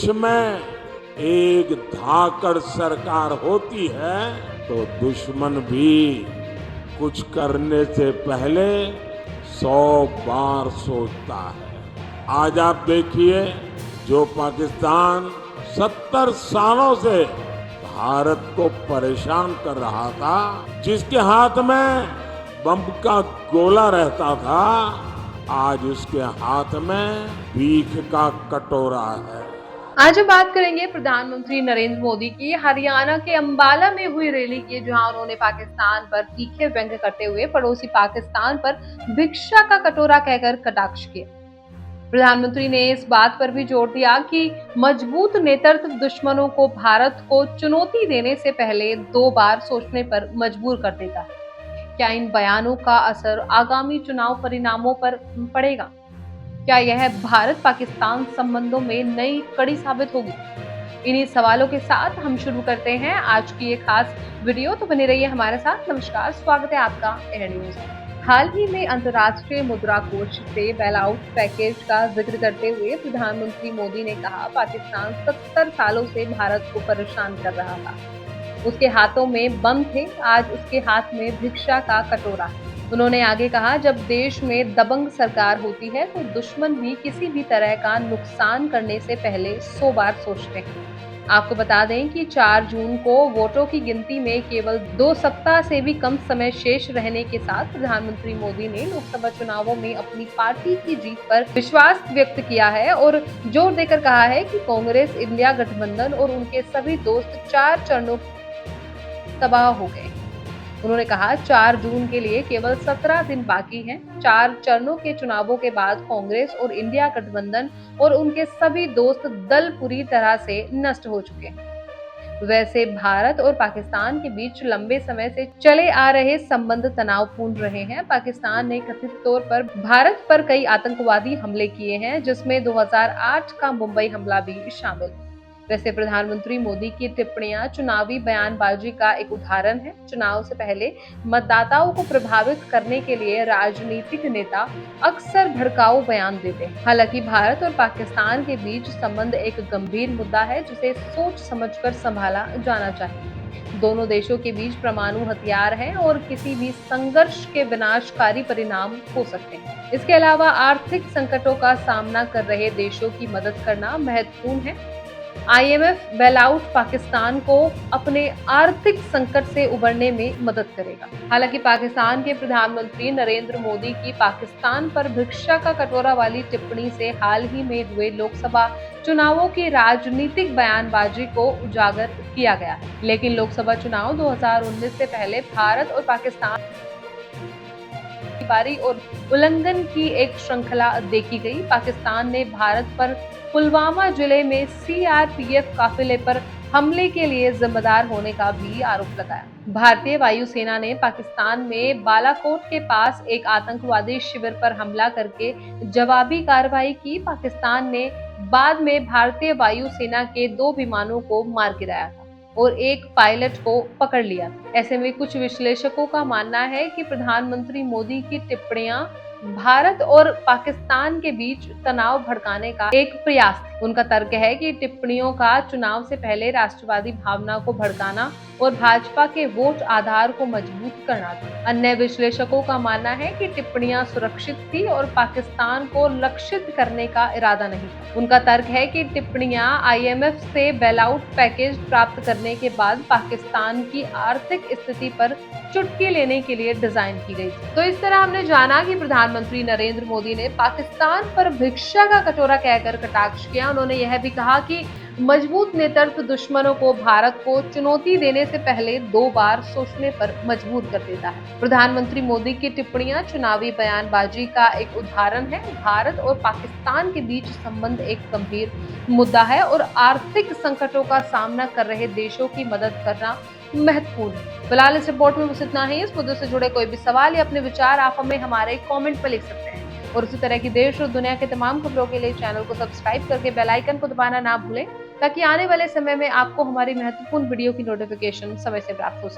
देश में एक धाकड़ सरकार होती है तो दुश्मन भी कुछ करने से पहले 100 बार सोचता है। आज आप देखिए, जो पाकिस्तान 70 सालों से भारत को परेशान कर रहा था, जिसके हाथ में बम का गोला रहता था, आज उसके हाथ में भीख का कटोरा है। आज हम बात करेंगे प्रधानमंत्री नरेंद्र मोदी की हरियाणा के अंबाला में हुई रैली की, जहां उन्होंने पाकिस्तान पर तीखे व्यंग्य करते हुए पड़ोसी पाकिस्तान पर भिक्षा का कटोरा कहकर कटाक्ष किया। प्रधानमंत्री ने इस बात पर भी जोर दिया कि मजबूत नेतृत्व दुश्मनों को भारत को चुनौती देने से पहले 2 बार सोचने पर मजबूर कर देता है। क्या इन बयानों का असर आगामी चुनाव परिणामों पर पड़ेगा? क्या यह भारत पाकिस्तान संबंधों में नई कड़ी साबित होगी? इन्हीं सवालों के साथ हम शुरू करते हैं आज की ये खास वीडियो। तो बने रहिए हमारे साथ। नमस्कार, स्वागत है आपका एयर न्यूज। हाल ही में अंतर्राष्ट्रीय मुद्रा कोष से बेल आउट पैकेज का जिक्र करते हुए प्रधानमंत्री मोदी ने कहा, पाकिस्तान 70 सालों से भारत को परेशान कर रहा था। उसके हाथों में बम थे, आज उसके हाथ में भिक्षा का कटोरा है। उन्होंने आगे कहा, जब देश में दबंग सरकार होती है तो दुश्मन भी किसी भी तरह का नुकसान करने से पहले 100 बार सोचते हैं। आपको बता दें कि 4 जून को वोटों की गिनती में केवल 2 सप्ताह से भी कम समय शेष रहने के साथ प्रधानमंत्री मोदी ने लोकसभा चुनावों में अपनी पार्टी की जीत पर विश्वास व्यक्त किया है और जोर देकर कहा है कि कांग्रेस इंडिया गठबंधन और उनके सभी दोस्त 4 चरणों तबाह हो गए। उन्होंने कहा, 4 जून के लिए केवल 17 दिन बाकी हैं। 4 चरणों के चुनावों के बाद कांग्रेस और इंडिया गठबंधन और उनके सभी दोस्त दल पूरी तरह से नष्ट हो चुके हैं। वैसे भारत और पाकिस्तान के बीच लंबे समय से चले आ रहे संबंध तनावपूर्ण रहे हैं। पाकिस्तान ने कथित तौर पर भारत पर कई आतंकवादी हमले किए हैं, जिसमें 2008 का मुंबई हमला भी शामिल। वैसे प्रधानमंत्री मोदी की टिप्पणियां चुनावी बयानबाजी का एक उदाहरण है। चुनाव से पहले मतदाताओं को प्रभावित करने के लिए राजनीतिक नेता अक्सर भड़काऊ बयान देते हैं। हालांकि भारत और पाकिस्तान के बीच संबंध एक गंभीर मुद्दा है, जिसे सोच समझकर संभाला जाना चाहिए। दोनों देशों के बीच परमाणु हथियार हैं और किसी भी संघर्ष के विनाशकारी परिणाम हो सकते हैं। इसके अलावा आर्थिक संकटों का सामना कर रहे देशों की मदद करना महत्वपूर्ण है। IMF बेलआउट पाकिस्तान को अपने आर्थिक संकट से उबरने में मदद करेगा। हालांकि पाकिस्तान के प्रधानमंत्री नरेंद्र मोदी की पाकिस्तान पर भिक्षा का कटोरा वाली टिप्पणी से हाल ही में हुए लोकसभा चुनावों की राजनीतिक बयानबाजी को उजागर किया गया है। लेकिन लोकसभा चुनाव 2019 से पहले भारत और पाकिस्तान बारी और उल्लंघन की एक श्रृंखला देखी गई। पाकिस्तान ने भारत पर पुलवामा जिले में CRPF काफिले पर हमले के लिए जिम्मेदार होने का भी आरोप लगाया। भारतीय वायुसेना ने पाकिस्तान में बालाकोट के पास एक आतंकवादी शिविर पर हमला करके जवाबी कार्रवाई की। पाकिस्तान ने बाद में भारतीय वायुसेना के 2 विमानों को मार गिराया था और एक पायलट को पकड़ लिया। ऐसे में कुछ विश्लेषकों का मानना है कि प्रधानमंत्री मोदी की टिप्पणियां भारत और पाकिस्तान के बीच तनाव भड़काने का एक प्रयास थी। उनका तर्क है कि टिप्पणियों का चुनाव से पहले राष्ट्रवादी भावना को भड़काना और भाजपा के वोट आधार को मजबूत करना था। अन्य विश्लेषकों का मानना है कि टिप्पणियां सुरक्षित थी और पाकिस्तान को लक्षित करने का इरादा नहीं था। उनका तर्क है कि टिप्पणियां IMF से बेलआउट पैकेज प्राप्त करने के बाद पाकिस्तान की आर्थिक स्थिति पर चुटकी लेने के लिए डिजाइन की गई थी। तो इस तरह हमने जाना कि प्रधानमंत्री नरेंद्र मोदी ने पाकिस्तान पर भिक्षा का कटोरा कहकर कटाक्ष किया। उन्होंने यह भी कहा कि मजबूत नेतृत्व दुश्मनों को भारत को चुनौती देने से पहले 2 बार सोचने पर मजबूर कर देता है। प्रधानमंत्री मोदी की टिप्पणियां चुनावी बयानबाजी का एक उदाहरण है। भारत और पाकिस्तान के बीच संबंध एक गंभीर मुद्दा है और आर्थिक संकटों का सामना कर रहे देशों की मदद करना महत्वपूर्ण है। फिलहाल इस रिपोर्ट में बस इतना ही। इस मुद्दे से जुड़े कोई भी सवाल या अपने विचार आप हमें हमारे कमेंट पर लिख सकते हैं और उसी तरह की देश और दुनिया के तमाम खबरों के लिए चैनल को सब्सक्राइब करके बेल आइकन को दबाना ना भूलें, ताकि आने वाले समय में आपको हमारी महत्वपूर्ण वीडियो की नोटिफिकेशन समय से प्राप्त हो सके।